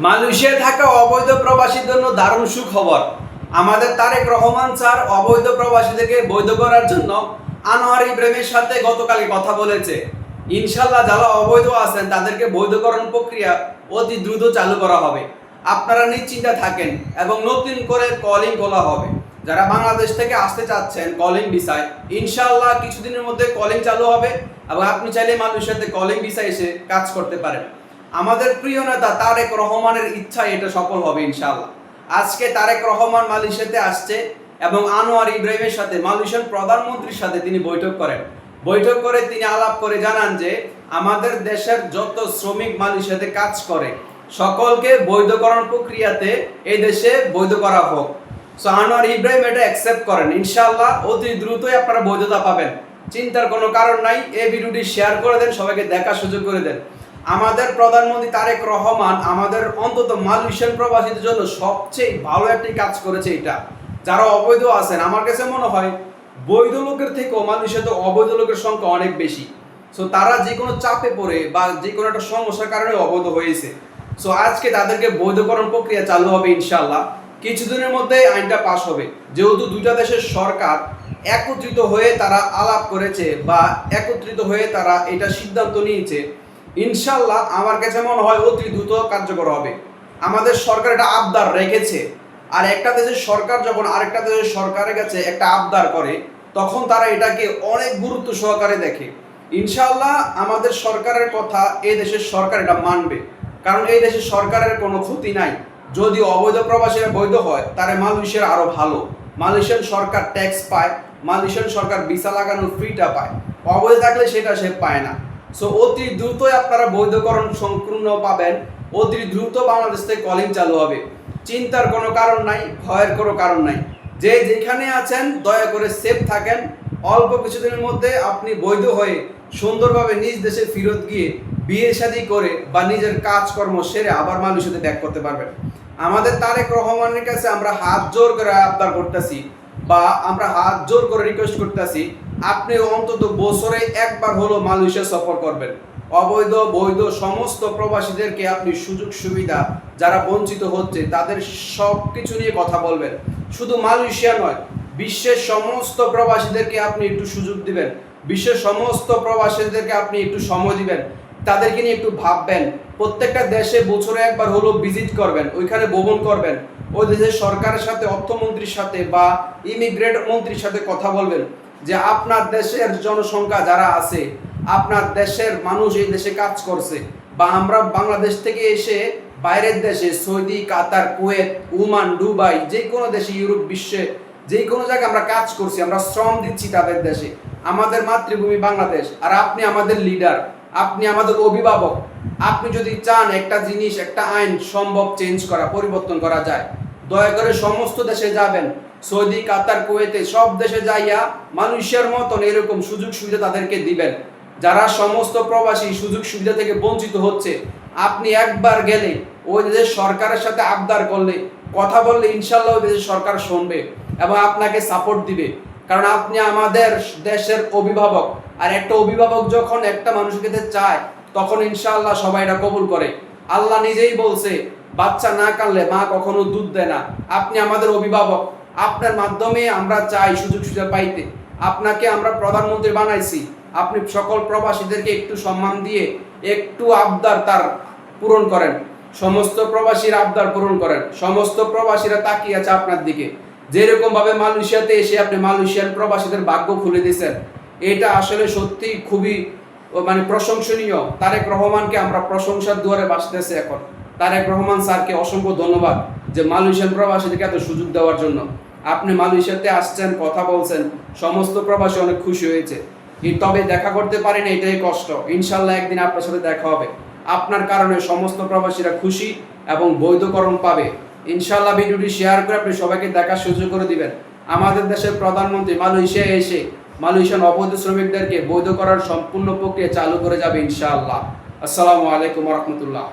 মালয়েশিয়ায় থাকা অবৈধ প্রবাসীর জন্য দারুণ সুখবর। আমাদের তারেক রহমান স্যার অবৈধ প্রবাসীদেরকে বৈধ করার জন্য আনোয়ার ইব্রাহিমের সাথে গতকালই কথা বলেছে। ইনশাল্লাহ যারা অবৈধ আছেন তাদেরকে বৈধকরণ প্রক্রিয়া অতি দ্রুত চালু করা হবে। আপনারা নিশ্চিন্তে থাকেন এবং নতুন করে কলিং খোলা হবে। যারা বাংলাদেশ থেকে আসতে চাচ্ছেন কলিং ভিসায়, ইনশাল্লাহ কিছুদিনের মধ্যে কলিং চালু হবে এবং আপনি চাইলে মালয়েশিয়াতে কলিং ভিসা এসে কাজ করতে পারেন। আমাদের প্রিয় নেতা তারেক রহমানের ইচ্ছা এটা সফল হবে ইনশাআল্লাহ। আজকে তারেক রহমান মালয়েশিয়াতে আসছে এবং আনোয়ার ইব্রাহিমের সাথে মালয়েশিয়ার প্রধানমন্ত্রীর সাথে তিনি বৈঠক করেন। বৈঠক করে তিনি আলাপ করে জানান যে আমাদের দেশের যত শ্রমিক মালয়েশিয়াতে কাজ করে সকলকে বৈধকরণ প্রক্রিয়াতে এই দেশে বৈধ করা হোক। সো আনোয়ার ইব্রাহিম এটা অ্যাকসেপ্ট করেন। ইনশাআল্লাহ অতি দ্রুতই আপনারা বৈধতা পাবেন, চিন্তার কোনো কারণ নাই। এই ভিডিওটি শেয়ার করে দেন, সবাইকে দেখার সুযোগ করে দেন। আমাদের প্রধানমন্ত্রী তারেক রহমান আমাদের অন্তত মালয়েশিয়ান প্রবাসীদের জন্য সবচেয়ে ভালো একটি কাজ করেছে। এটা যারা অবৈধ আছেন, আমার কাছে মনে হয় বৈধ লোকের থেকেও মালয়েশিয়াতে অবৈধ লোকের সংখ্যা অনেক বেশি। সো তারা যে কোনো চাপে পড়ে বা যে কোনো একটা সমস্যার কারণে অবৈধ হয়েছে। সো আজকে তাদেরকে বৈধকরণ প্রক্রিয়া চালু হবে ইনশাআল্লাহ। কিছুদিনের মধ্যে আইনটা পাস হবে। যেহেতু দুইটা দেশের সরকার একত্রিত হয়ে তারা আলাপ করেছে বা একত্রিত হয়ে তারা এটা সিদ্ধান্ত নিয়েছে, ইনশাল্লাহ আমার কাছে মনে হয় অতি দ্রুত কার্যকর হবে। আমাদের সরকার এটা আবদার রেখেছে, আর একটা দেশের সরকার যখন আরেকটা দেশের সরকারের কাছে একটা আবদার করে তখন তারা এটাকে অনেক গুরুত্ব সহকারে দেখে। ইনশাল্লাহ আমাদের সরকারের কথা এই দেশের সরকার এটা মানবে, কারণ এই দেশের সরকারের কোনো ক্ষতি নাই। যদি অবৈধ প্রবাসীরা বৈধ হয় তাহলে মালয়েশিয়ার আরো ভালো। মালয়েশিয়ান সরকার ট্যাক্স পায়, মালয়েশিয়ান সরকার ভিসা লাগানোর ফ্রিটা পায়, অবৈধ থাকলে সেটা সে পায় না। সো অতি দ্রুতই আপনারা বৈধকরণ সম্পূর্ণ পাবেন। অতি দ্রুত বাংলাদেশ থেকে কলিং চালু হবে। চিন্তার কোনো কারণ নাই, ভয়ের কোনো কারণ নাই। যে যেখানে আছেন দয়া করে সেফ থাকেন। অল্প কিছুদিনের মধ্যে আপনি বৈধ হয়ে সুন্দরভাবে নিজ দেশে ফেরত গিয়ে বিয়ে শাদী করে বা নিজের কাজকর্ম সেরে আবার মালয়েশিয়াতে ব্যাক করতে পারবেন। আমাদের তারেক রহমানের কাছে আমরা হাত জোর করে আবদার করতেছি বা আমরা হাত জোর করে রিকোয়েস্ট করতেছি, আপনি অন্তত বছরে একবার হলো মালয়েশিয়া সফর করবেন। অবৈধ বৈধ সমস্ত প্রবাসীদেরকে আপনি সুযোগ সুবিধা যারা বঞ্চিত হচ্ছে তাদের সব কিছু নিয়ে কথা বলবেন। শুধু মালয়েশিয়া নয়, বিশ্বের সমস্ত প্রবাসীদেরকে আপনি একটু সুযোগ দিবেন। বিশ্বের সমস্ত প্রবাসীদেরকে আপনি একটু সময় দিবেন, তাদেরকে নিয়ে একটু ভাববেন। প্রত্যেকটা দেশে বছরে একবার হলো ভিজিট করবেন, ওইখানে ভ্রমণ করবেন। ওই দেশের সরকারের সাথে, অর্থমন্ত্রীর সাথে বা ইমিগ্রেট মন্ত্রীর সাথে কথা বলবেন যে আপনার দেশের জনসংখ্যা যারা আছে, আপনার দেশের মানুষ এই দেশে কাজ করছে, বা আমরা বাংলাদেশ থেকে এসে বাইরের দেশে সৌদি, কাতার, কুয়েত, ওমান, দুবাই, যে কোনো দেশে, ইউরোপ, বিশ্বে যে কোনো জায়গায় আমরা কাজ করছি, আমরা শ্রম দিচ্ছি তাদের দেশে। আমাদের মাতৃভূমি বাংলাদেশ, আর আপনি আমাদের লিডার, আপনি আমাদের অভিভাবক। আপনি যদি চান একটা জিনিস, একটা আইন সম্ভব চেঞ্জ করা, পরিবর্তন করা যায়, দয়া করে সমস্ত দেশে যাবেন। সৌদি, কাতার, কুয়েতে সব দেশে যাইয়া মালয়েশিয়ার মতন এরকম সুযোগ সুবিধা তাদেরকে দিবেন। যারা সমস্ত প্রবাসী সুযোগ সুবিধা থেকে বঞ্চিত হচ্ছে, আপনি একবার গেলে ওই দেশের সরকারের সাথে আবদার করলে, কথা বললে, ইনশাল্লাহ ওই দেশের সরকার শুনবে এবং আপনাকে সাপোর্ট দিবে। কারণ আপনি আমাদের দেশের অভিভাবক, আর একটা অভিভাবক যখন একটা মানুষকে চায় তখন ইনশাআল্লাহ সবাই এটা কবুল করে। আল্লাহ নিজেই বলছে, বাচ্চা না কাঁদলে মা কখনো দুধ দেয় না। আপনি আমাদের অভিভাবক, আপনার মাধ্যমে আমরা চাই সুযোগ সুবিধা পাইতে। আপনাকে আমরা প্রধানমন্ত্রী বানাইছি, আপনি সকল প্রবাসীদেরকে একটু সম্মান দিয়ে একটু আবদার তার পূরণ করেন। সমস্ত প্রবাসীর আবদার পূরণ করেন। সমস্ত প্রবাসীরা তাকিয়ে আছে আপনার দিকে। যেরকম ভাবে মালয়েশিয়াতে এসে আপনি মালয়েশিয়ান প্রবাসীদের ভাগ্য খুলে দিয়েছেন, এটা আসলে সত্যি খুবই প্রশংসনীয়। তারেক রহমানকে আমরা প্রশংসার দুয়ারে বাসতেছি এখন। তারেক রহমান স্যারকে অসংখ্য ধন্যবাদ যে মালয়েশিয়ান প্রবাসীদেরকে এত সুযোগ দেওয়ার জন্য। আপনি মালয়েশিয়াতে আসছেন, কথা বলছেন, সমস্ত প্রবাসী অনেক খুশি হয়েছে। তবে দেখা করতে পারেন, এটাই কষ্ট। ইনশাল্লাহ একদিন আপনার সাথে দেখা হবে। আপনার কারণে সমস্ত প্রবাসীরা খুশি এবং বৈধকরণ পাবে। ইনশাল্লাহ ভিডিওটি শেয়ার করে আপনি সবাইকে দেখার সুযোগ করে দিবেন। আমাদের দেশের প্রধানমন্ত্রী মালয়েশিয়ায় এসে মালয়েশিয়ান অবৈধ শ্রমিকদেরকে বৈধ করার সম্পূর্ণ প্রক্রিয়া চালু করে যাবে ইনশাআল্লাহ। আসসালামু আলাইকুম ওয়া রাহমাতুল্লাহ।